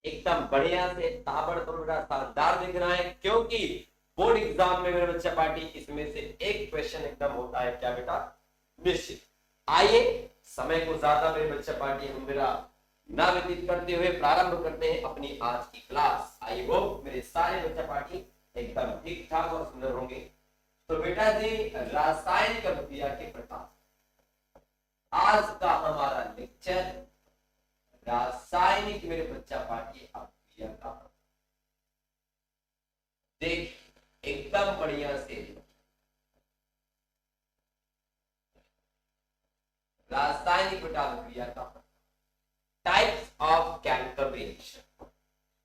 एकदम बढ़िया से ताबड़तोड़ बेटा शानदार दिख रहा है, क्योंकि बोर्ड एग्जाम में मेरे बच्चा पार्टी इसमें से एक क्वेश्चन एकदम होता है क्या बेटा, निश्चित। आइए समय को ज्यादा मेरे बच्चा पार्टी हम मेरा ना व्यतीत करते हुए प्रारंभ करते हैं अपनी आज की क्लास। आई होप मेरे सारे बच्चा पार्टी एकदम ठीक ठाक और सुंदर होंगे। तो बेटा जी रासायनिक अभिक्रिया के प्रकार, आज का हमारा लेक्चर रासायनिक मेरे बच्चा पार्टी अभिक्रिया का। देख एकदम बढ़िया से रासायनिक बेटा अभिक्रिया का टाइप्स ऑफ केमिकल रिएक्शन।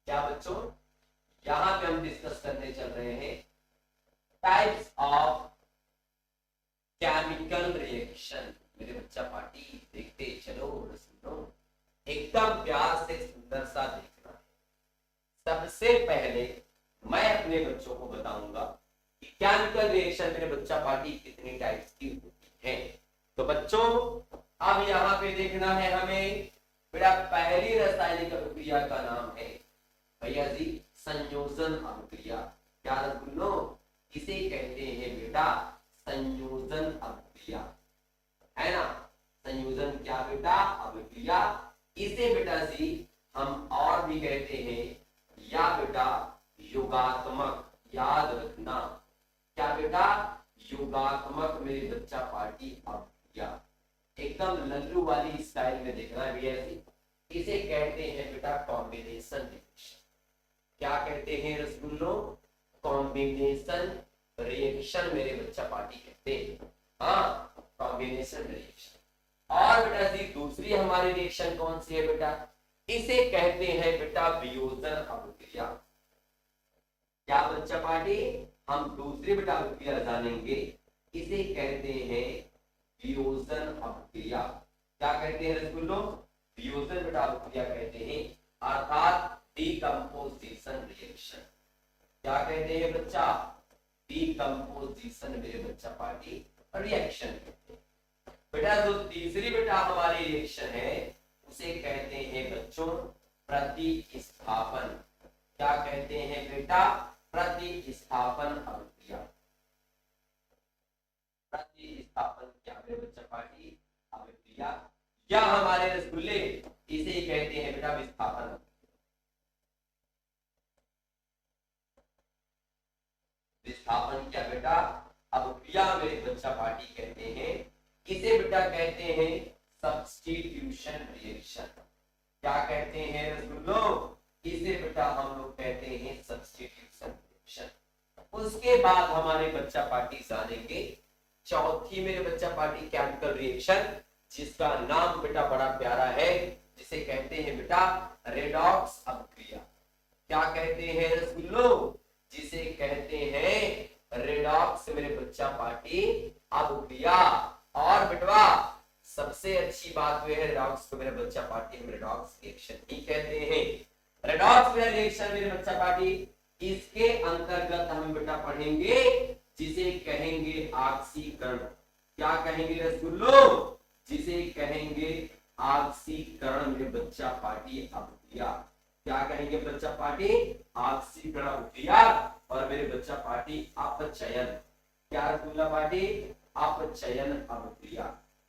क्या बच्चों, यहां पे हम डिस्कस करने चल रहे हैं टाइप्स ऑफ केमिकल रिएक्शन। मेरे बच्चा पार्टी देखते चलो, सुनो, एकदम प्यार से सुंदर सा देखना है। सबसे पहले मैं अपने बच्चों को बताऊंगा कि केमिकल रिएक्शन मेरे बच्चा पार्टी कितनी टाइप्स की होती है। तो बच्चों अब यहाँ पे देखना है हमें, बेटा पहली रासायनिक अभिक्रिया का नाम है भैया जी संयोजन अभिक्रिया। क्या रखो, इसे कहते हैं बेटा संयोजन अभिक्रिया, है ना। संयोजन क्या बेटा, अभिक्रिया। इसे बेटा जी हम और भी कहते हैं या बेटा युगात्मक, याद रखना। क्या बेटा, युगात्मक मेरे बच्चा पार्टी अभिक्रिया। एकदम लल्लू वाली स्टाइल में देखना है भैया जी। इसे कहते हैं बेटा कॉम्बिनेशन रिएक्शन। क्या कहते हैं रसगुल्लो, कॉम्बिनेशन रिएक्शन मेरे बच्चा पार्टी कहते हैं। हाँ, कॉम्बिनेशन रिएक्शन। और बेटा जी दूसरी हमारी रिएक्शन कौन सी है बेटा, इसे कहते हैं बेटा वियोजन अभिक्रिया। क्या बच्चा पार्टी, हम दूसरी बेटा अभिक्रिया जानेंगे, इसे कहते हैं वियोजन अभिक्रिया। क्या कहते हैं रसगुल्लो, वियोजन बेटा अभिक्रिया कहते हैं, अर्थात डीकंपोजिशन रिएक्शन। क्या कहते हैं बच्चा, डीकंपोजिशन मेरे बच्चा पार्टी रिएक्शन कहते हैं। बेटा जो तीसरी बेटा हमारी रिएक्शन है उसे कहते हैं बच्चों प्रतिस्थापन। क्या कहते हैं बेटा, प्रतिस्थापन अभिक्रिया। प्रतिस्थापन क्या मेरे बच्चा पार्टी अभिक्रिया, या हमारे रसगुल्ले इसे कहते हैं बेटा विस्थापन। विस्थापन क्या बेटा, अभिक्रिया मेरे बच्चा पार्टी कहते हैं। इसे बेटा कहते हैं सब्स्टिट्यूशन रिएक्शन। क्या कहते हैं रसगुल्लो, इसे बेटा हम लोग कहते हैं सब्स्टिट्यूशन रिएक्शन। उसके बाद हमारे बच्चा पार्टी जानेंगे चौथी मेरे बच्चा पार्टी केमिकल रिएक्शन, जिसका नाम बेटा बड़ा प्यारा है, जिसे कहते हैं बेटा रेडॉक्स अभिक्रिया। क्या कहते हैं रसगुल्लो, जिसे कहते हैं रेडॉक्स मेरे बच्चा पार्टी अभिक्रिया। और बेटवा सबसे अच्छी बात यह है, रेडॉक्स को मेरे बच्चा पार्टी हम रेडॉक्स रिएक्शन ही कहते हैं। रेडॉक्स रिएक्शन मेरे बच्चा पार्टी, इसके अंतर्गत हम बेटा पढ़ेंगे जिसे कहेंगे ऑक्सीकरण। क्या कहेंगे रसगुल्लो, जिसे कहेंगे ऑक्सीकरण मेरे बच्चा पार्टी अभिक्रिया। क्या कहेंगे बच्चा पार्टी, ऑक्सीकरण अभिक्रिया। और मेरे बच्चा पार्टी अपचयन। क्या रसगुल्ला पार्टी, अपचयन अभिक्रिया।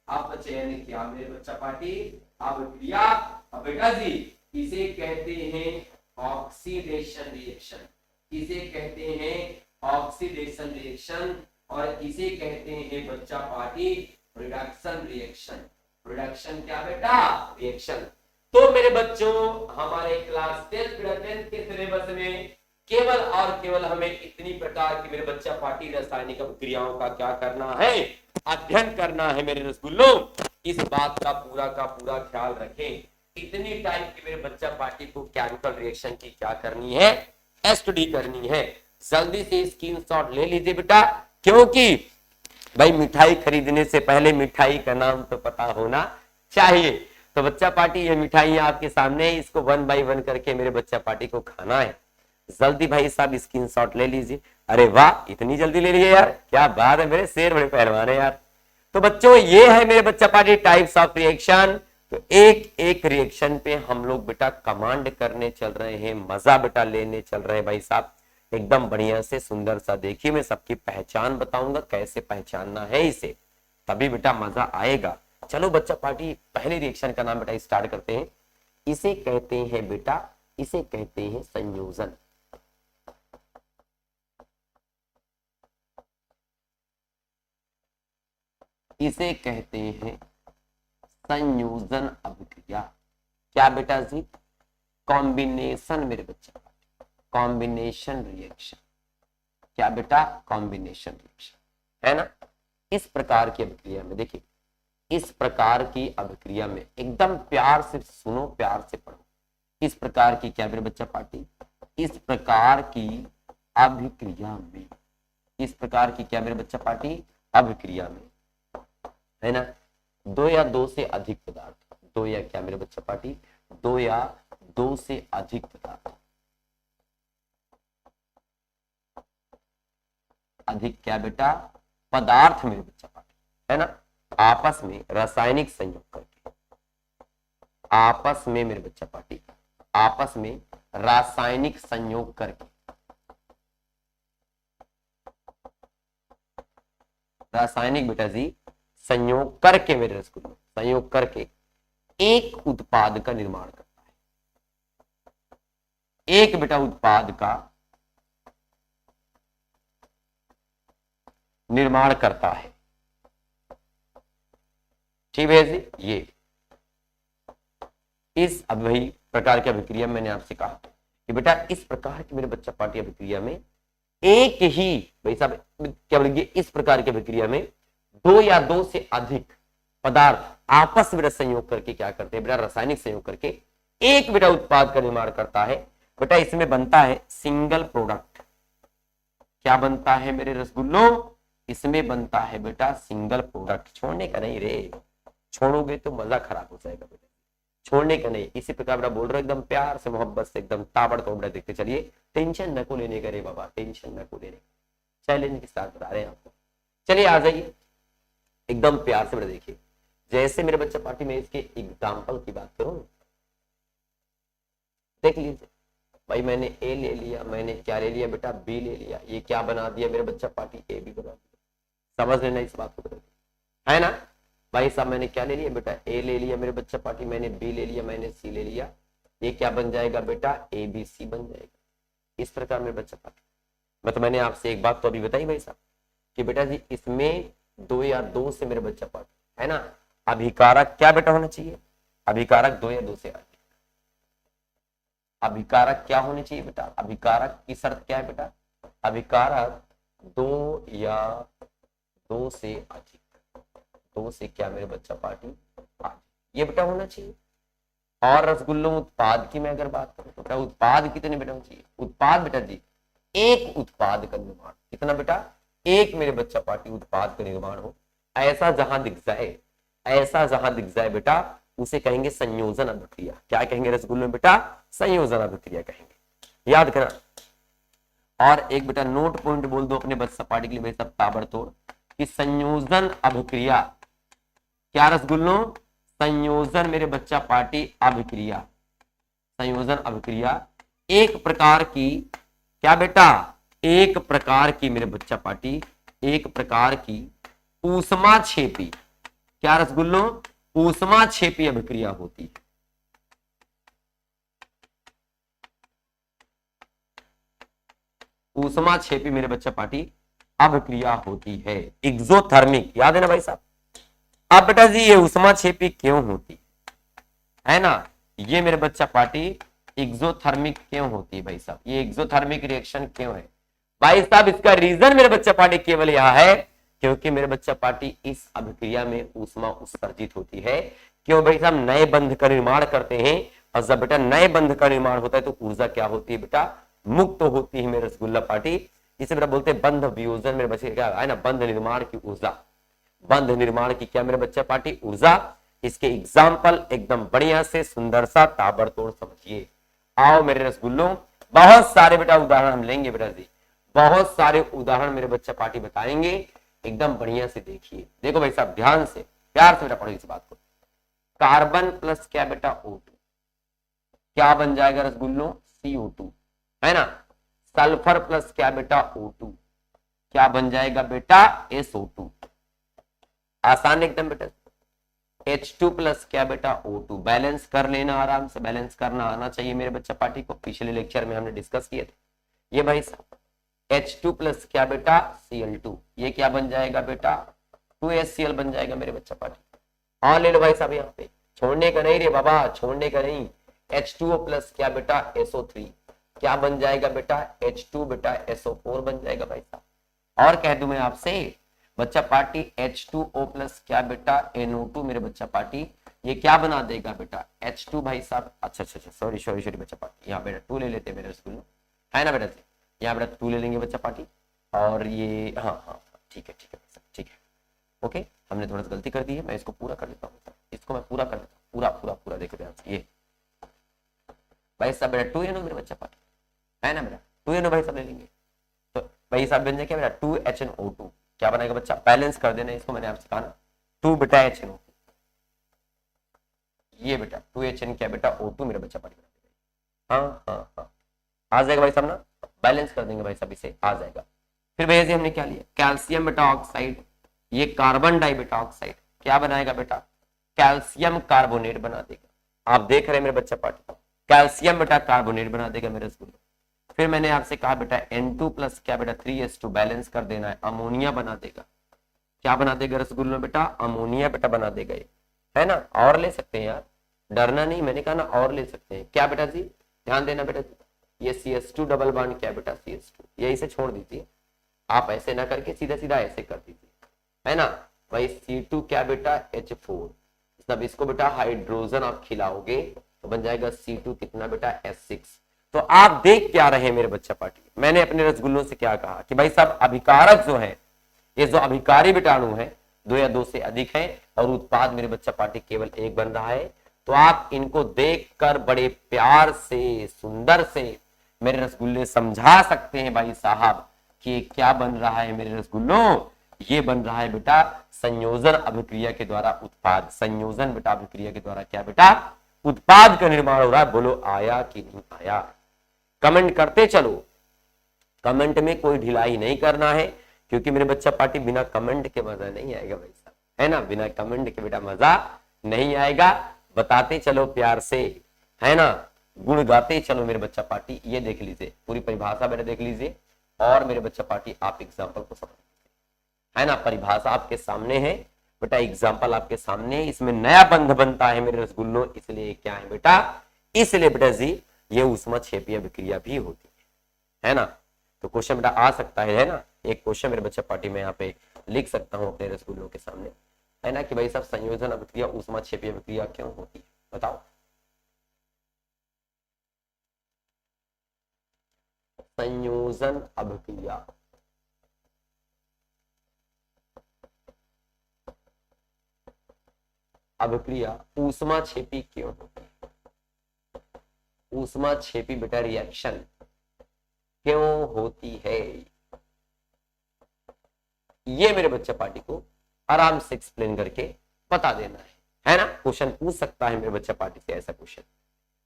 अपचयन क्या मेरे बच्चा पार्टी अभिक्रिया। अब बेटा जी इसे कहते हैं ऑक्सीडेशन रिएक्शन। इसे कहते हैं ऑक्सीडेशन रिएक्शन, और इसे कहते हैं बच्चा पार्टी रिडक्शन रिएक्शन। रिडक्शन क्या बेटा, रिएक्शन। तो मेरे बच्चों हमारे क्लास 10 के सिलेबस में केवल और केवल हमें इतनी प्रकार की मेरे बच्चा पार्टी रासायनिक अभिक्रियाओं का क्या करना है, अध्ययन करना है मेरे रसगुल्लो। इस बात का पूरा ख्याल रखें, इतनी टाइप की मेरे बच्चा पार्टी को केमिकल रिएक्शन की क्या करनी है, स्टडी करनी है। जल्दी से स्क्रीनशॉट ले लीजिए बेटा, क्योंकि भाई मिठाई खरीदने से पहले मिठाई का नाम तो पता होना चाहिए। तो बच्चा पार्टी ये मिठाई आपके सामने है, इसको 1 बाय 1 करके मेरे बच्चा पार्टी को खाना है। जल्दी भाई साहब स्क्रीनशॉट ले लीजिए। अरे वाह, इतनी जल्दी ले लिए यार, क्या बात है, मेरे शेर बड़े पहलवान है यार। तो बच्चों ये है मेरे बच्चा पार्टी टाइप्स ऑफ रिएक्शन, तो एक एक रिएक्शन पे हम लोग बेटा कमांड करने चल रहे हैं, मजा बेटा लेने चल रहे हैं भाई साहब, एकदम बढ़िया से सुंदर सा। देखिए मैं सबकी पहचान बताऊंगा, कैसे पहचानना है इसे, तभी बेटा मजा आएगा। चलो बच्चा पार्टी पहले रिएक्शन का नाम बेटा स्टार्ट करते हैं। इसे कहते हैं बेटा, इसे कहते हैं संयोजन। इसे कहते हैं संयोजन अभिक्रिया। क्या बेटा जी? कॉम्बिनेशन मेरे बच्चे, कॉम्बिनेशन रिएक्शन। क्या बेटा? कॉम्बिनेशन रिएक्शन है ना। इस प्रकार की अभिक्रिया में देखिए, इस प्रकार की अभिक्रिया में एकदम प्यार से सुनो, प्यार से पढ़ो। इस प्रकार की क्या मेरे बच्चा पार्टी, इस प्रकार की अभिक्रिया में, इस प्रकार की क्या मेरे बच्चा पार्टी अभिक्रिया में, है ना, दो या दो से अधिक पदार्थ, दो या क्या मेरे बच्चा पार्टी, दो या दो से अधिक पदार्थ, अधिक क्या बेटा पदार्थ मेरे बच्चा पार्टी, है ना, आपस में रासायनिक संयोग करके, आपस में मेरे बच्चा पार्टी, आपस में रासायनिक संयोग करके, रासायनिक बेटा जी संयोग करके मेरे रसगुल्ले, संयोग करके एक उत्पाद का निर्माण करता है। एक बेटा उत्पाद का निर्माण करता है। ठीक है जी। ये इस वही प्रकार की अभिक्रिया मैंने आपसे कहा कि बेटा इस प्रकार की मेरे बच्चा पार्टी अभिक्रिया में एक ही भाई साहब क्या बोलेंगे, इस प्रकार की अभिक्रिया में दो या दो से अधिक पदार्थ आपस में संयोग करके क्या करते हैं बेटा, रासायनिक संयोग करके एक बेटा उत्पाद का निर्माण करता है। बेटा इसमें बनता है सिंगल प्रोडक्ट। क्या बनता है मेरे रसगुल्लों? इसमें बनता है बेटा सिंगल प्रोडक्ट। छोड़ने का नहीं रे, छोड़ोगे तो मजा खराब हो जाएगा बेटा, छोड़ने का नहीं। इसी प्रकार बेटा बोल रहा हूं एकदम प्यार से मोहब्बत से एकदम ताबड़तोड़ बेटा देखते चलिए, टेंशन न को लेने का रे बाबा, टेंशन न को लेने का, चैलेंज के साथ बता रहे हैं आपको। चलिए आ जाइए एकदम प्यार से बेटा देखिए। जैसे मेरे बच्चा पार्टी में इसके एग्जाम्पल की बात करूं, देख लीजिए भाई, मैंने ए ले लिया, मैंने क्या ले लिया बेटा, बी ले लिया, ये क्या बना दिया मेरे बच्चा पार्टी, ए बी बना दिया। समझ लेना इस बात को, है ना भाई साहब। मैंने क्या ले लिया बेटा, ए ले लिया मेरे बच्चा पार्टी, मैंने बी ले लिया, मैंने सी ले लिया, ये क्या बन जाएगा बेटा, ए बी सी बन जाएगा। इस प्रकार मेरे बच्चा पार्टी मैं तो मैंने आपसे एक बात तो अभी बताई भाई साहब कि बेटा जी इसमें दो या दो से मेरे बच्चा पार्टी, है ना, अभिकारक क्या बेटा होना चाहिए, अभिकारक दो या दो से अधिक। अभिकारक क्या होने चाहिए बेटा, अभिकारक की शर्त क्या है बेटा, अभिकारक दो या दो से अधिक, दो से क्या मेरे बच्चा पार्टी अधिक, ये बेटा होना चाहिए। और रसगुल्लों उत्पाद की मैं अगर बात करूं तो बेटा उत्पाद कितने बेटा होना चाहिए, उत्पाद बेटा जी एक उत्पाद का निर्माण, कितना बेटा, एक मेरे बच्चा पार्टी उत्पाद का निर्माण हो, ऐसा जहां दिख जाए, ऐसा जहां दिख जाए बेटा उसे कहेंगे संयोजन अभिक्रिया। क्या कहेंगे रसगुल्ले में बेटा, संयोजन अभिक्रिया कहेंगे, याद करना। और एक बेटा नोट पॉइंट बोल दो अपने बच्चा पार्टी के लिए भाई सब ताबड़तोड़ कि संयोजन अभिक्रिया क्या रसगुल्लों, संयोजन मेरे बच्चा पार्टी अभिक्रिया, संयोजन अभिक्रिया एक प्रकार की क्या बेटा, एक प्रकार की मेरे बच्चा पार्टी, एक प्रकार की ऊष्मा छेपी, क्या रसगुल्लों, ऊष्मा छेपी अभिक्रिया होती है। ऊष्मा छेपी मेरे बच्चा पार्टी अभिक्रिया होती है, एक्सोथर्मिक, याद है ना भाई साहब। अब बेटा जी ये ऊष्मा छेपी क्यों होती है ना, ये मेरे बच्चा पार्टी एक्सोथर्मिक क्यों होती है भाई साहब, ये एक्सोथर्मिक रिएक्शन क्यों है भाई साहब, इसका रीजन मेरे बच्चा पार्टी केवल यह है क्योंकि मेरे बच्चा पार्टी इस अभिक्रिया में ऊष्मा उत्सर्जित होती है। क्यों भाई साहब, नए बंध का निर्माण करते हैं और जब बेटा नए बंध का निर्माण होता है तो ऊर्जा क्या होती है बेटा, मुक्त होती है मेरे रसगुल्ला पार्टी। इसे बेटा बोलते हैं बंध वियोजन मेरे बच्चे, क्या है ना, बंध निर्माण की ऊर्जा, बंध निर्माण की क्या मेरे बच्चा पार्टी ऊर्जा। इसके एग्जाम्पल एकदम बढ़िया से सुंदर सा ताबड़तोड़ समझिए। आओ मेरे रसगुल्लों, बहुत सारे बेटा उदाहरण हम लेंगे बेटा जी, बहुत सारे उदाहरण मेरे बच्चा पार्टी बताएंगे, एकदम बढ़िया से देखिए। देखो भाई साहब ध्यान से प्यार से बेटा पढ़ो इस बात को। कार्बन प्लस क्या बेटा O2, क्या बन जाएगा रसगुल्लों CO2, है ना। सल्फर प्लस क्या बेटा O2, क्या बन जाएगा बेटा SO2, आसान एकदम बेटा। H2 प्लस क्या बेटा O2, बैलेंस कर लेना, आराम से बैलेंस करना आना चाहिए मेरे बच्चा पार्टी को, पिछले लेक्चर में हमने डिस्कस किए थे। ये भाई H2 प्लस क्या बेटा Cl2, ये क्या बन जाएगा बेटा 2HCl बन जाएगा मेरे बच्चा पार्टी। हाँ ले लो भाई साहब, यहाँ पे छोड़ने का नहीं रे बाबा, छोड़ने का नहीं। H2O प्लस क्या बेटा SO3, क्या बन जाएगा बेटा H2 बेटा SO4 बन जाएगा भाई साहब। और कह दूं मैं आपसे बच्चा पार्टी H2O प्लस क्या बेटा NO2 मेरे बच्चा पार्टी, ये क्या बना देगा बेटा H2 भाई साहब। अच्छा सॉरी बच्चा पार्टी, यहाँ बेटा 2 ले लेते मेरे स्कूल में, है ना बेटा, यहाँ बेटा 2 ले लेंगे बच्चा पार्टी। और ये हाँ ठीक है ओके, हमने थोड़ा सा गलती कर दी है, मैं इसको पूरा कर देता हूँ, इसको मैं पूरा कर देता हूँ, पूरा देखो ध्यान से। ये भाई साहब बेटा 2NO मेरे बच्चा पार्टी, है ना बेटा 2NO भाई साहब ले लेंगे, तो भाई साहब बन जाएगा बेटा 2HNO2, क्या बनाएगा बच्चा, बैलेंस कर देना इसको, मैंने आपसे कहा ना 2 बेटा HNO, ये बेटा 2HN क्या बेटा O2 मेरा बच्चा पार्टी बना देगा। हाँ आ जाएगा भाई साहब ना, बैलेंस कर देंगे भाई साहब, इसे आ जाएगा। फिर भैया जी हमने क्या लिया, कैल्शियम बेटा ऑक्साइड, ये कार्बन डाई बेटा ऑक्साइड क्या बनाएगा बेटा कैल्शियम कार्बोनेट बना देगा। आप देख रहे हैं मेरे बच्चा पार्टी, कैल्शियम बेटा कार्बोनेट बना देगा मेरे स्कूल। फिर मैंने आपसे कहा बेटा N2 प्लस क्या बेटा 3H2 बैलेंस कर देना है, अमोनिया बना देगा, क्या बना देगा रसगुल्लो बेटा अमोनिया बेटा बना देगा ये, है ना। और ले सकते हैं यार, डरना नहीं, मैंने कहा ना और ले सकते हैं, क्या बेटा जी ध्यान देना बेटा जी, ये CH2 डबल बॉन्ड क्या बेटा CH2, ये इसे छोड़ दीजिए, आप ऐसे ना करके सीधा ऐसे कर दीजिए, है ना भाई। C2 क्या बेटा H4, तब इसको बेटा हाइड्रोजन आप खिलाओगे तो बन जाएगा C2 कितना बेटा S6। तो आप देख क्या रहे हैं मेरे बच्चा पार्टी, मैंने अपने रसगुल्लों से क्या कहा कि भाई साहब अभिकारक जो है, ये जो अभिकारी विटाणु है 2 या 2 से अधिक है और उत्पाद मेरे बच्चा पार्टी केवल 1 बन रहा है, तो आप इनको देखकर बड़े प्यार से सुंदर से मेरे रसगुल्ले समझा सकते हैं भाई साहब कि क्या बन रहा है मेरे रसगुल्लों, ये बन रहा है बेटा संयोजन अभिक्रिया के द्वारा उत्पाद, संयोजन बेटा अभिक्रिया के द्वारा क्या बेटा उत्पाद का निर्माण हो रहा है। बोलो आया कि नहीं आया, कमेंट करते चलो, कमेंट में कोई ढिलाई नहीं करना है, क्योंकि मेरे बच्चा पार्टी बिना कमेंट के मजा नहीं आएगा भाई साहब, है ना, बिना कमेंट के बेटा मजा नहीं आएगा। बताते चलो प्यार से, है ना, गुण गाते चलो मेरे बच्चा पार्टी। ये देख लीजिए पूरी परिभाषा बेटा देख लीजिए, और मेरे बच्चा पार्टी आप एग्जाम्पल को समझ, है ना, परिभाषा आपके सामने है बेटा, एग्जाम्पल आपके सामने, इसमें नया बंध बनता है मेरे रसगुल्लों, इसलिए क्या है बेटा, इसलिए बेटा जी ये ऊष्माक्षेपीय अभिक्रिया भी होती है ना। तो क्वेश्चन बेटा आ सकता है ना, एक क्वेश्चन मेरे बच्चा पार्टी में यहाँ पे लिख सकता हूँ अपने रसगुल्लों के सामने, है ना, कि भाई साहब संयोजन अभिक्रिया ऊष्माक्षेपीय अभिक्रिया क्यों होती है, बताओ। संयोजन अभिक्रिया अभिक्रिया ऊष्माक्षेपी क्यों होती है, ऊष्माक्षेपी बेटा रिएक्शन क्यों होती है, ये मेरे बच्चे पार्टी को आराम से एक्सप्लेन करके बता देना है ना। क्वेश्चन पूछ सकता है मेरे बच्चा पार्टी से ऐसा क्वेश्चन।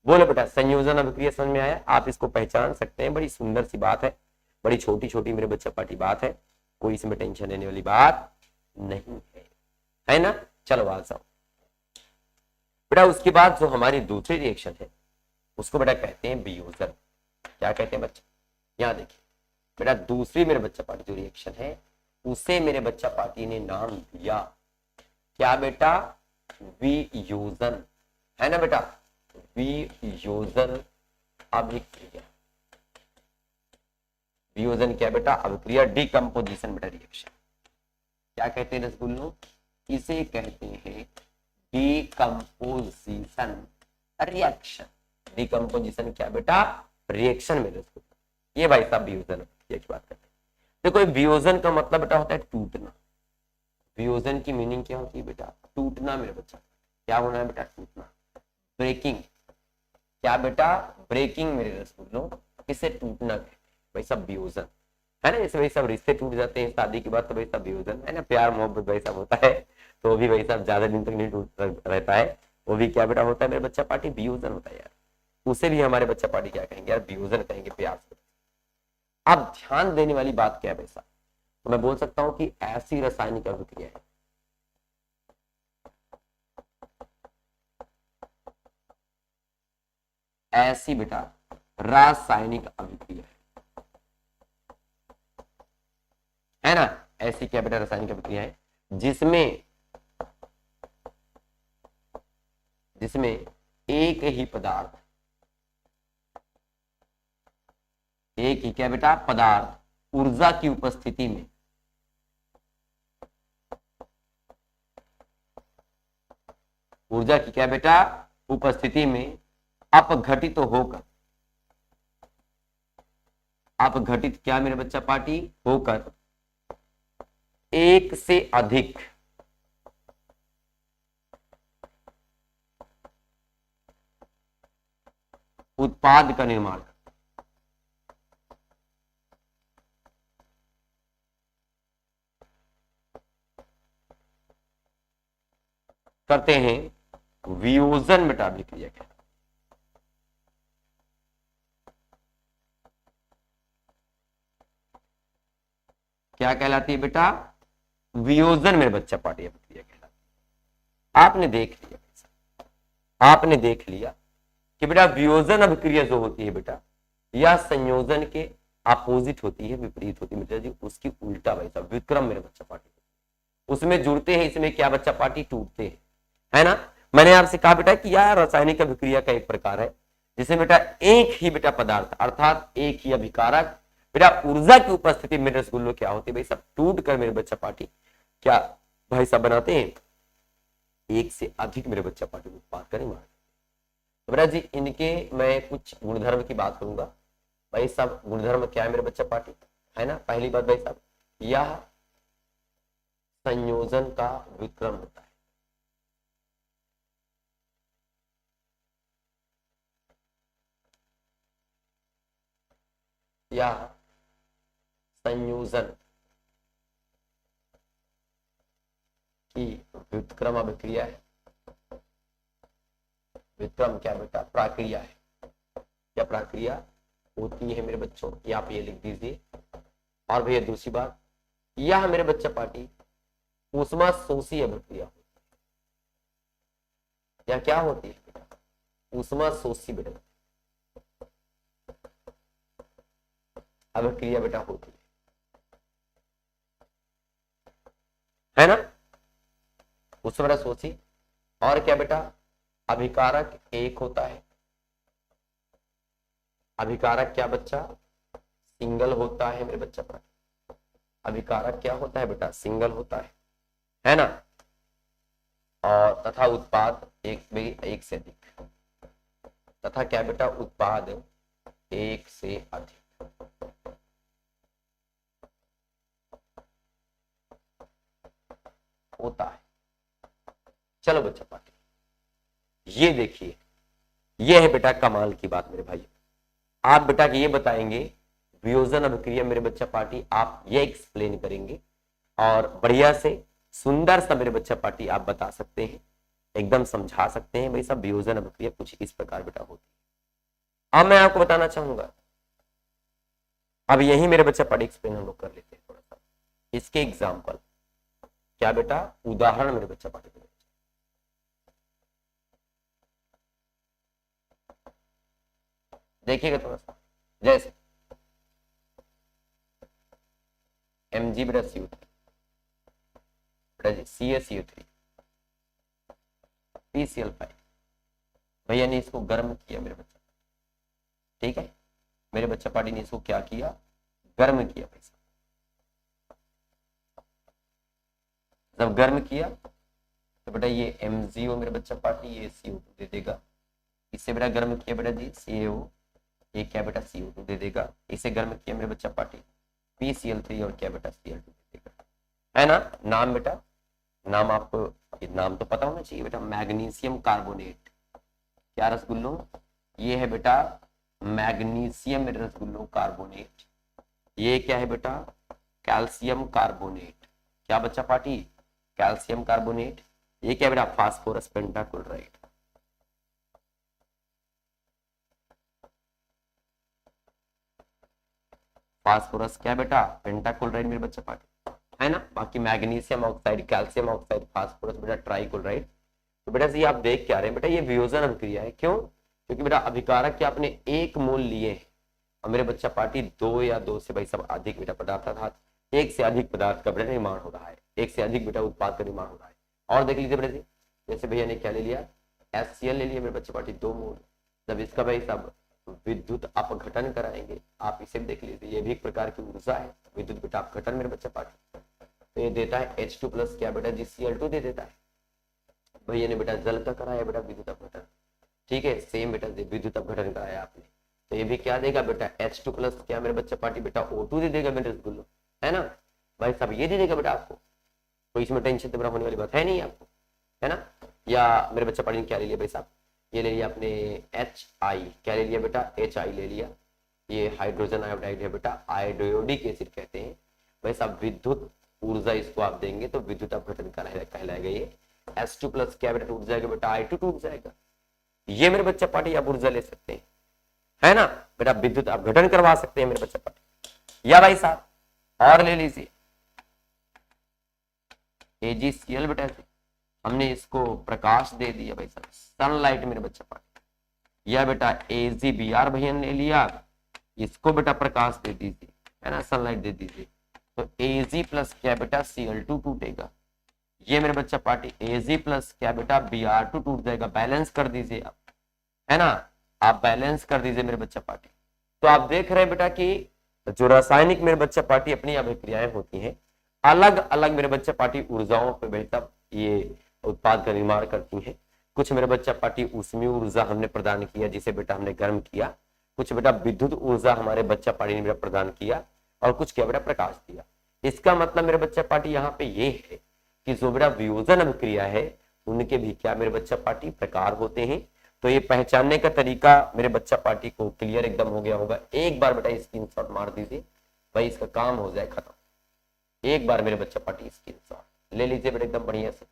बोलो बेटा संयोजन अभिक्रिया समझ में आया, आप इसको पहचान सकते हैं, बड़ी सुंदर सी बात है, बड़ी छोटी छोटी मेरे बच्चा पार्टी बात है, कोई इसमें टेंशन लेने वाली बात नहीं है ना। चलो आ जाओ बेटा, उसके बाद जो हमारी दूसरी रिएक्शन है उसको बेटा कहते हैं वियोजन। क्या कहते हैं बच्चा, यहाँ देखिए बेटा, दूसरी मेरे बच्चा पार्टी जो रिएक्शन है उसे मेरे बच्चा पार्टी ने नाम दिया क्या बेटा, वियोजन, है ना बेटा, वियोजन अभिक्रिया। वियोजन क्या बेटा, अभिक्रिया, डिकम्पोजिशन बेटा रिएक्शन। क्या कहते हैं रसगुल्लों, इसे कहते हैं डिकम्पोजिशन रिएक्शन। डिकम्पोजिशन क्या बेटा, रिएक्शन में रसगुल्ला, ये भाई साहब वियोजन अभिक्रिया की बात करते हैं। देखो वियोजन का मतलब बेटा होता है टूटना, वियोजन की मीनिंग क्या होती है बेटा, टूटना मेरे बच्चा, क्या होना है बेटा, टूटना, ब्रेकिंग, क्या बेटा, ब्रेकिंग मेरे रसगुल्लों, इसे टूटना भाई सब वियोजन, है ना। जैसे भाई सब रिश्ते टूट जाते हैं शादी के बाद तो भाई सब वियोजन, है ना, प्यार मोहब्बत भाई सब होता है तो भी भाई साहब ज्यादा दिन तक नहीं टूट रहता है, वो भी क्या बेटा होता है मेरे बच्चा पार्टी, वियोजन होता है यार, उसे भी हमारे बच्चा पार्टी क्या कहेंगे यार, वियोजन कहेंगे प्यास को। अब ध्यान देने वाली बात क्या है भाई साहब, तो मैं बोल सकता हूं कि ऐसी रासायनिक अभिक्रिया है, ऐसी बेटा रासायनिक अभिक्रिया है ना, ऐसी क्या बेटा रासायनिक अभिक्रिया है जिसमें जिसमें एक ही पदार्थ, एक ही क्या बेटा पदार्थ ऊर्जा की उपस्थिति में ऊर्जा की क्या बेटा उपस्थिति में अपघटित होकर, अपघटित क्या मेरे बच्चा पार्टी होकर एक से अधिक उत्पाद का निर्माण करते हैं, वियोजन बेटा अभिक्रिया है। क्या कहलाती है बेटा, वियोजन मेरे बच्चा पार्टी अभिक्रिया कहलाती है। आपने देख लिया, आपने देख लिया कि बेटा वियोजन अभिक्रिया जो होती है बेटा, या संयोजन के अपोजिट होती है, विपरीत होती है बेटा जी, उसकी उल्टा भाई साहब विक्रम मेरे बच्चा पार्टी, उसमें जुड़ते हैं, इसमें क्या बच्चा पार्टी टूटते हैं, है ना। मैंने आपसे कहा बेटा कि यह रासायनिक अभिक्रिया का एक प्रकार है जिसमें बेटा एक ही बेटा पदार्थ अर्थात एक ही अभिकारक बेटा ऊर्जा की उपस्थिति में रसगुल्लो क्या होते हैं भाई सब टूट कर मेरे बच्चा पार्टी क्या भाई साहब बनाते हैं, एक से अधिक मेरे बच्चा पार्टी उत्पाद का निर्माण। तो बेटा जी इनके मैं कुछ गुणधर्म की बात करूंगा भाई साहब। गुणधर्म क्या है मेरे बच्चा पार्टी, है ना। पहली बात भाई साहब, यह संयोजन का विक्रम होता है, यह संयोजन की व्युत्क्रम अभिक्रिया है। व्युत्क्रम क्या बेटा प्रक्रिया है, क्या प्रक्रिया होती है मेरे बच्चों, यहाँ पे ये लिख दीजिए। और भैया दूसरी बात, यह मेरे बच्चा पार्टी ऊष्मा शोषी अभिक्रिया होती है। या क्या होती है बेटा, ऊष्मा शोषी बेटा अभिक्रिया बेटा होती है ना, ऊष्मा शोषी। और क्या बेटा, अभिकारक एक होता है, अभिकारक क्या बच्चा सिंगल होता है मेरे बच्चा पर, अभिकारक क्या होता है बेटा सिंगल होता है ना। और तथा उत्पाद एक से अधिक, तथा क्या बेटा उत्पाद एक से अधिक होता है। चलो बच्चा पार्टी ये देखिए, ये है बेटा कमाल की बात मेरे भाई। आप बेटा ये बताएंगे वियोजन अभिक्रिया मेरे बच्चा पार्टी, आप ये एक्सप्लेन करेंगे और बढ़िया से सुंदर सा मेरे बच्चा पार्टी आप बता सकते हैं, एकदम समझा सकते हैं भाई साहब वियोजन अभिक्रिया कुछ इस प्रकार बेटा होती है। अब मैं आपको बताना चाहूंगा, अब यही मेरे बच्चा पार्टी एक्सप्लेन हम लोग कर लेते हैं थोड़ा सा इसके एग्जाम्पल। क्या बेटा उदाहरण मेरे बच्चा पार्टी देखिएगा थोड़ा सा, जैसे Mg बेटा CO3 बेटा जी CaCO3 PCl5 भैया ने इसको गर्म किया मेरे बच्चा, ठीक है मेरे बच्चा पार्टी ने इसको क्या किया गर्म किया भाई साहब। जब गर्म किया तो बेटा ये MgO मेरे बच्चा पार्टी ये CO2 दे देगा, इससे बेटा गर्म किया बेटा जी CaO ये क्या बेटा CO2 दे देगा, इसे गर्म किया मेरे बच्चा पार्टी PCl3 और क्या बेटा Cl2 दे देगा, है ना। नाम बेटा नाम आपको नाम तो पता होना चाहिए बेटा, मैग्नीशियम कार्बोनेट क्या रसगुल्लो, ये है बेटा मैग्नीशियम रसगुल्लो कार्बोनेट, ये क्या है बेटा कैल्शियम कार्बोनेट, क्या बच्चा पार्टी कैल्शियम कार्बोनेट, ये क्या बेटा फास्फोरस पेंटाक्लोराइड, फास्फोरस क्या बेटा, पेंटाक्लोराइड मेरे बच्चा पार्टी, है ना। बाकी magnesium oxide, calcium oxide, phosphorus बेटा ट्राइक्लोराइड। तो बेटा ये आप देख क्या रहे हैं बेटा, ये वियोजन अभिक्रिया है। क्यों? क्योंकि बेटा अभिकारक के आपने एक मोल लिए हैं और मेरे बच्चा पार्टी दो या दो से भाई सब अधिक बेटा पदार्थ, अर्थात एक से अधिक पदार्थ का बेटा निर्माण हो रहा है, एक से अधिक बेटा उत्पाद का निर्माण हो रहा है। और देख लीजिए बेटा जी, जैसे भैया ने क्या ले लिया, HCl ले लिया मेरे बच्चे पार्टी 2 मोल। जब इसका भाई सब विद्युत अपघटन कराएंगे, आप इसे भी देख लीजिए, ये भी एक प्रकार की ऊर्जा है, विद्युत बेटा अपघटन मेरे बच्चे पार्टी। तो ये देता है H2 प्लस क्या बेटा जी, Cl2 दे देता है। भैया ने बेटा जल का कराया बेटा विद्युत अपघटन, ठीक है, सेम बेटा विद्युत अपघटन कराया आपने, तो ये भी क्या देगा बेटा H2 प्लस क्या मेरे बच्चे पार्टी बेटा O2 दे देगा मेरे रसगुल्लो, है ना भाई साहब, ये दे देगा बेटा आपको। तो इसमें टेंशन तो बड़ा होने वाली बात है नहीं आपको, है ना। या मेरे बच्चा पार्टी ने क्या ले लिया भाई साहब, ये ले लिया आपने HI, क्या ले लिया बेटा, HI ले लिया। ये हाइड्रोजन आयोडाइड है बेटा, आयोडिक एसिड कहते हैं भाई साहब। विद्युत ऊर्जा इसको आप देंगे तो विद्युत अपघटन कहलाएगा ये। H2 प्लस क्या बेटा टूट जाएगा बेटा, I2 टूट जाएगा। ये मेरे बच्चा पार्टी आप ऊर्जा ले सकते हैं, है ना बेटा, विद्युत अपघटन करवा सकते हैं मेरे बच्चा पार्टी। या भाई साहब और ले लीजिए AgCl बेटा, हमने इसको प्रकाश दे दिया भाई साहब, सनलाइट मेरे बच्चा पार्टी। या बेटा AgBr भैया ने ले लिया, इसको बेटा प्रकाश दे दीजिए, है ना, सनलाइट दे दीजिए। तो Ag प्लस क्या बेटा Cl2 टूटेगा। ये मेरे बच्चा पार्टी Ag प्लस क्या बेटा Br2 टूट जाएगा। बैलेंस कर दीजिए आप, है ना, आप बैलेंस कर दीजिए मेरे बच्चा पार्टी। तो आप देख रहे हैं बेटा कि जो रासायनिक मेरे बच्चा पार्टी अपनी अभिक्रियाएं होती हैं, अलग अलग मेरे बच्चा पार्टी ऊर्जाओं पे बेहतर ये उत्पाद का निर्माण करती है। कुछ मेरे बच्चा पार्टी ऊष्मीय ऊर्जा हमने प्रदान किया, जिसे बेटा हमने गर्म किया। कुछ बेटा विद्युत ऊर्जा हमारे बच्चा पार्टी ने बेटा प्रदान किया, और कुछ क्या बेटा प्रकाश दिया। इसका मतलब मेरे बच्चा पार्टी यहाँ पे ये है कि जो बेटा वियोजन अभिक्रिया है उनके भी क्या मेरे बच्चा पार्टी प्रकार होते हैं। तो ये पहचानने का तरीका मेरे बच्चा पार्टी को क्लियर एकदम हो गया होगा। एक बार बेटा स्क्रीनशॉट मार दीजिए भाई, इसका काम हो जाए खत्म। एक बार मेरे बच्चा पार्टी स्क्रीनशॉट ले लीजिए बेटा एकदम बढ़िया से,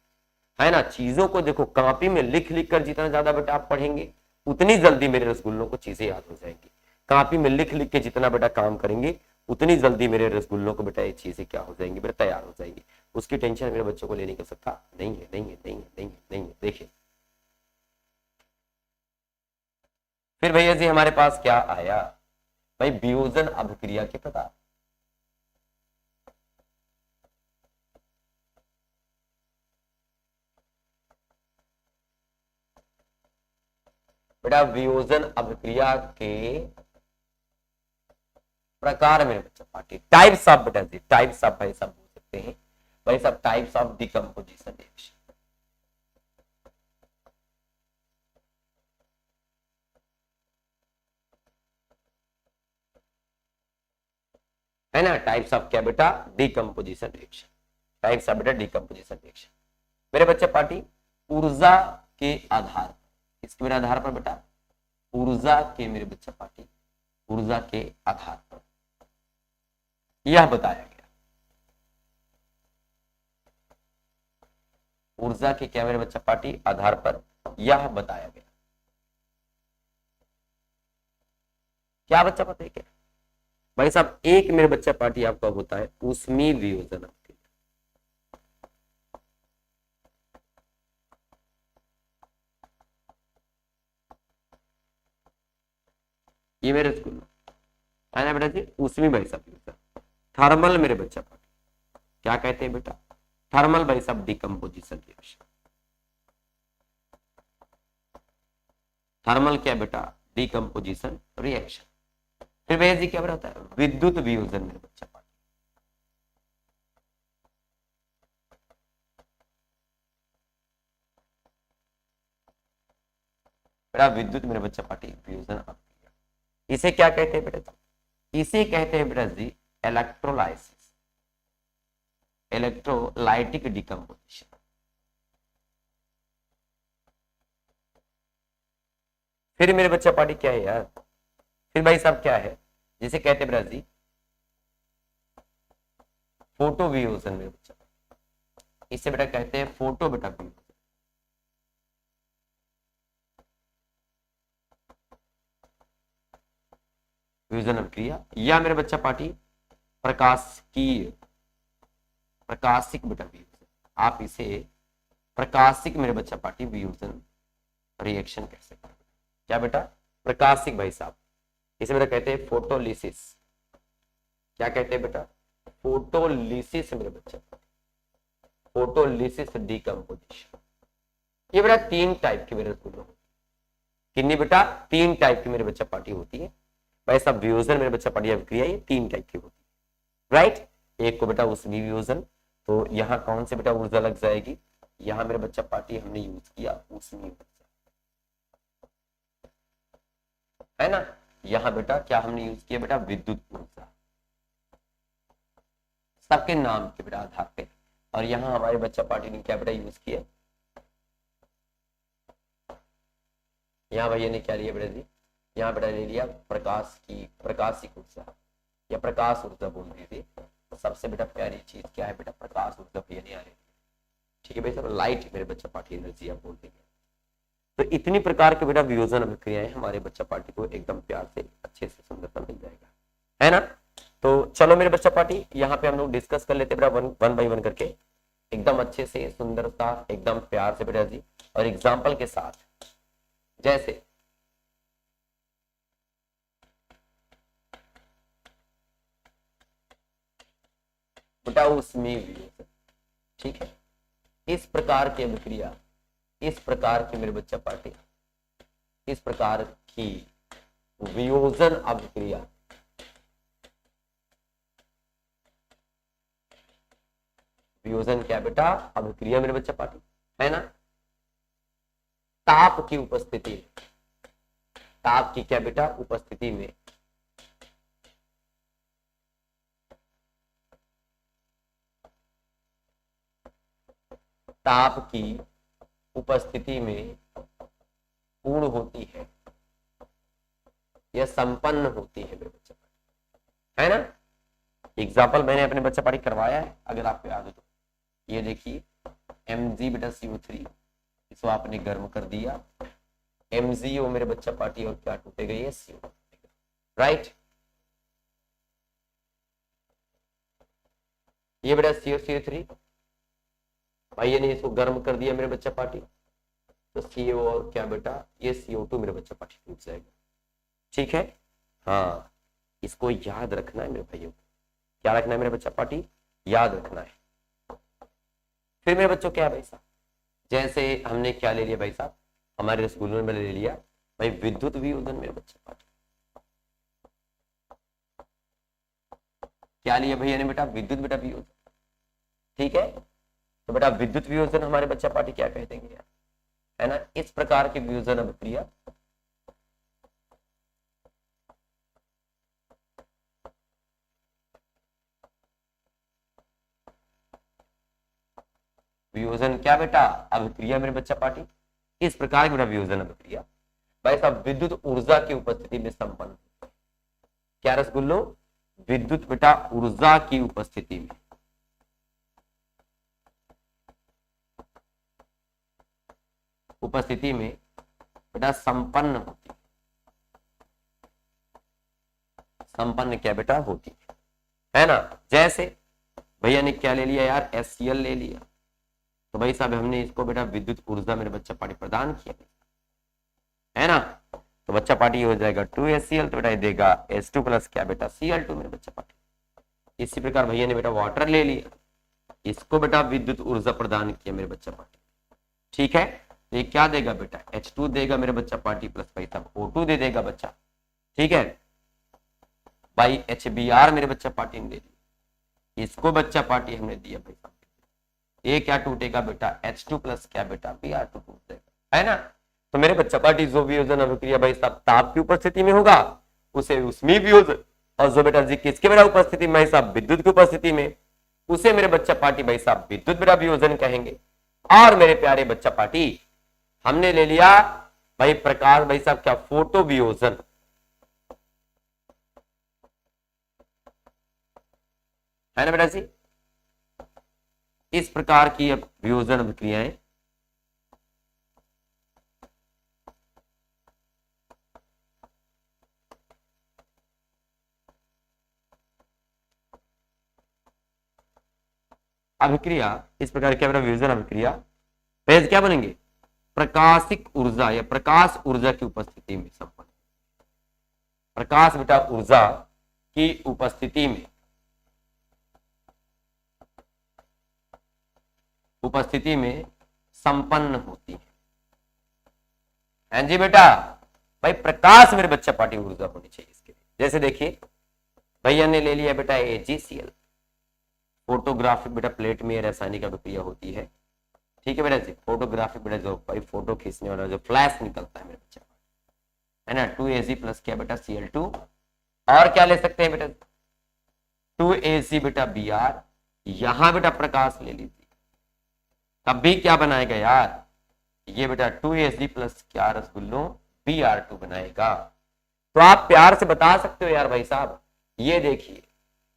है ना। चीजों को देखो कॉपी में लिख लिख कर जितना ज्यादा बेटा आप पढ़ेंगे उतनी जल्दी मेरे रसगुल्लों को चीजें याद हो जाएंगी। कॉपी में लिख लिख के जितना बेटा काम करेंगे उतनी जल्दी मेरे रसगुल्लों को बेटा ये चीजें क्या हो जाएंगी बेटा, तैयार हो जाएंगी। उसकी टेंशन मेरे बच्चों को लेने की आवश्यकता नहीं है, नहीं है, नहीं है, नहीं है, नहीं है। देखिए फिर भैया जी हमारे पास क्या आया भाई, वियोजन अभिक्रिया के प्रकार। बेटा वियोजन अभिक्रिया के प्रकार मेरे बच्चा पार्टी, टाइप्स ऑफ बेटा जी, टाइप्स ऑफ भाई सब बोल सकते हैं भाई सब, टाइप्स ऑफ डिकम्पोजिशन रिएक्शन। है ना, टाइप्स ऑफ क्या बेटा, डिकम्पोजिशन रिएक्शन। टाइप्स ऑफ बेटा डिकम्पोजिशन रिएक्शन मेरे बच्चे पार्टी ऊर्जा के आधार पर, इसके मेरे आधार पर बेटा, ऊर्जा के मेरे बच्चा पार्टी, ऊर्जा के आधार पर यह बताया गया। ऊर्जा के क्या मेरे बच्चा पार्टी आधार पर यह बताया गया। क्या बच्चा पता है क्या भाई साहब, एक मेरे बच्चा पार्टी आपका होता है ऊष्मीय वियोजन। ये मेरे स्कूल में है ना बेटा जी, ऊष्मीय भाई साहब थर्मल मेरे बच्चा पार्टी, क्या कहते हैं बेटा, थर्मल भाई साहब डिकम्पोजिशन रिएक्शन। थर्मल क्या बेटा, डिकम्पोजिशन रिएक्शन। फिर भैया जी क्या बताता है, विद्युत वियोजन मेरे बच्चा पार्टी। बेटा विद्युत मेरे बच्चा पार्टी वियोजन, इसे क्या कहते हैं बेटा, इसे कहते हैं बेटा जी इलेक्ट्रोलाइसिस, इलेक्ट्रोलाइटिक डिकम्पोजिशन। फिर मेरे बच्चा पार्टी क्या है यार, फिर भाई साहब क्या है, जिसे कहते हैं बेटा जी फोटो वियोजन मेरे बच्चा, इसे बेटा कहते हैं फोटो बेटा वियोजन। वियोजन अभिक्रिया, या मेरे बच्चा पार्टी प्रकाशिकीय, प्रकाशिक बेटा वियोजन, आप इसे प्रकाशिक मेरे बच्चा पार्टी वियोजन रिएक्शन कह सकते हैं। क्या बेटा? प्रकाशिक भाई साहब, इसे बेटा कहते हैं फोटोलिसिस। क्या कहते हैं बेटा? फोटोलिसिस मेरे बच्चा, फोटोलिसिस डिकम्पोजिशन। ये बेटा 3 टाइप की मेरे स्कूल में, कितनी बेटा? 3 टाइप की मेरे बच्चा पार्टी होती है भाई साहब। वियोजन मेरे बच्चा पार्टी अभिक्रिया ये 3 टाइप की होती है, राइट। एक को बेटा ऊष्मीय वियोजन, तो यहाँ कौन से बेटा ऊर्जा लग जाएगी? यहाँ मेरे बच्चा पार्टी हमने यूज किया ऊष्मीय ऊर्जा, है ना। यहाँ बेटा क्या हमने यूज किया बेटा? विद्युत ऊर्जा, सबके नाम के बेटा आधार पे। और यहाँ हमारे बच्चा पार्टी ने क्या बेटा यूज किया? यहाँ भैया ने क्या लिया बेटा जी? यहाँ बेटा ले लिया प्रकाश की, प्रकाशिक ऊर्जा या प्रकाश ऊर्जा बोल दीजिए। सबसे बेटा प्यारी चीज क्या है बेटा? प्रकाश ऊर्जा भैया ने आ रही है, ठीक है भाई साहब। लाइट मेरे बच्चा पार्टी एनर्जी आप बोल देंगे। तो इतनी प्रकार के बेटा वियोजन अभिक्रियाएं हमारे बच्चा पार्टी को एकदम प्यार से अच्छे से सुंदरता मिल जाएगा, है ना। तो चलो मेरे बच्चा पार्टी यहाँ पे हम लोग डिस्कस कर लेते बेटा वन बाई वन करके, एकदम अच्छे से सुंदरता एकदम प्यार से बेटा जी, और एग्जाम्पल के साथ। जैसे बेटा ऊष्मीय वियोजन, ठीक है। इस प्रकार की अभिक्रिया, इस प्रकार की मेरे बच्चा पार्टी, इस प्रकार की वियोजन अभिक्रिया, वियोजन क्या बेटा? अभिक्रिया मेरे बच्चा पार्टी, है ना। ताप की उपस्थिति, ताप की क्या बेटा? उपस्थिति में ताप की उपस्थिति में पूर्ण होती है या संपन्न होती है मेरे बच्चा पार्टी, है ना। एग्जाम्पल मैंने अपने बच्चा पार्टी करवाया है, अगर आपको याद हो तो। ये देखिए Mg बेटा CO3, इसको आपने गर्म कर दिया, MgO मेरे बच्चा पार्टी, और क्या टूटेगा? ये CO, राइट। ये बेटा CO3 भाई ने इसको गर्म कर दिया मेरे बच्चा पार्टी, तो CO और क्या बेटा? ये CO2 मेरे बच्चा पार्टी टूट जाएगा, ठीक है। हाँ, इसको याद रखना है मेरे भाइयों, क्या रखना है मेरे बच्चा पार्टी? याद रखना है। फिर मेरे बच्चों क्या है भाई साहब? जैसे हमने क्या ले लिया भाई साहब? हमारे स्कूल में ले लिया भाई विद्युत वियोजन मेरे बच्चा पार्टी। क्या लिया भैया ने बेटा? विद्युत बेटा वियोजन, ठीक है। तो बेटा विद्युत वियोजन हमारे बच्चा पार्टी क्या कह देंगे यार, है ना। इस प्रकार की वियोजन अभिक्रिया वियोजन क्या बेटा? अभिक्रिया मेरे बच्चा पार्टी, इस प्रकार की बेटा वियोजन अभिक्रिया भाई साहब विद्युत ऊर्जा की उपस्थिति में संपन्न, क्या रसगुल्लो? विद्युत बेटा ऊर्जा की उपस्थिति में, उपस्थिति में बेटा संपन्न होती, संपन्न क्या बेटा? होती है ना। जैसे भैया ने क्या ले लिया यार? HCl ले लिया, तो भाई साहब हमने इसको बेटा विद्युत ऊर्जा मेरे बच्चा पार्टी प्रदान किया, है ना। तो बच्चा पार्टी हो जाएगा 2HCl, तो बेटा ये देगा H2 प्लस क्या बेटा? Cl2 मेरे बच्चा पार्टी। इसी प्रकार भैया ने बेटा वाटर ले लिया, इसको बेटा विद्युत ऊर्जा प्रदान किया मेरे बच्चा पार्टी, ठीक है। तो ये क्या देगा बेटा? H2 देगा मेरे बच्चा पार्टी, प्लस भाई साहब O2 दे देगा बच्चा, ठीक है। बाई HBr मेरे बच्चा पार्टी ने दे दिया, इसको बच्चा पार्टी हमने दिया भाई साहब, ये क्या टूटेगा बेटा? H2 प्लस क्या बेटा? Br2 टूट जाएगा, है ना। तो मेरे बच्चा पार्टी जो वियोजन अभिक्रिया भाई साहब ताप की उपस्थिति में होगा उसे ऊष्मीय वियोजन, और जो बेटा जी किसके बेटा उपस्थिति में भाई साहब? विद्युत की उपस्थिति में, उसे मेरे बच्चा पार्टी भाई साहब विद्युत बेटा वियोजन कहेंगे। और मेरे प्यारे बच्चा पार्टी हमने ले लिया भाई प्रकाश भाई साहब क्या? फोटो वियोजन, है ना बेटा जी। इस प्रकार की अब वियोजन अभिक्रियाएं अभिक्रिया, इस प्रकार क्या बेटा वियोजन अभिक्रिया पेज क्या बनेंगे, प्रकाशिक ऊर्जा या प्रकाश ऊर्जा की उपस्थिति में संपन्न, प्रकाश बेटा ऊर्जा की उपस्थिति में संपन्न होती है। हाँ जी बेटा, भाई प्रकाश मेरे बच्चा पार्टी ऊर्जा होनी चाहिए इसके लिए। जैसे देखिए भैया ने ले लिया बेटा AgCl, फोटोग्राफिक बेटा प्लेट में रासायनिक अभिक्रिया होती है, ठीक है बेटा जी। फोटोग्राफिक बेटा जो भाई फोटो खींचने वाला जो फ्लैश निकलता है मेरे बच्चा, है ना, 2Ag प्लस क्या बेटा Cl2, और क्या ले सकते हैं बेटा 2Ag बेटा Br, यहां बेटा प्रकाश ले लीजिए, तब भी क्या बनाएगा यार, ये बेटा 2Ag प्लस क्या रसगुल्लो Br2 बनाएगा। तो आप प्यार से बता सकते हो यार भाई साहब, ये देखिए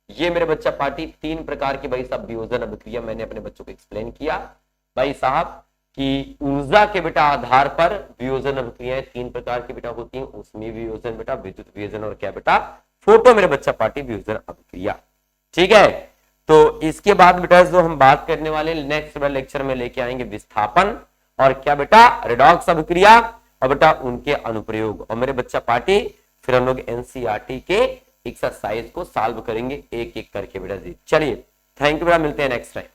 ये मेरे बच्चा पार्टी तीन प्रकार की भाई साहब वियोजन अभिक्रिया मैंने अपने बच्चों को एक्सप्लेन किया भाई साहब कि ऊर्जा के बेटा आधार पर वियोजन अभिक्रियाएं तीन प्रकार की बेटा होती हैं, उसमें वियोजन बेटा, विद्युत वियोजन और क्या बेटा फोटो मेरे बच्चा पार्टी वियोजन अभिक्रिया, ठीक है। तो इसके बाद बेटा जो हम बात करने वाले नेक्स्ट लेक्चर में लेके आएंगे विस्थापन और क्या बेटा रेडॉक्स अभिक्रिया और बेटा उनके अनुप्रयोग, और मेरे बच्चा पार्टी फिर हम लोग एनसीईआरटी के एक्सरसाइज को सॉल्व करेंगे एक एक करके बेटा जी। चलिए थैंक यू बेटा, मिलते हैं नेक्स्ट टाइम।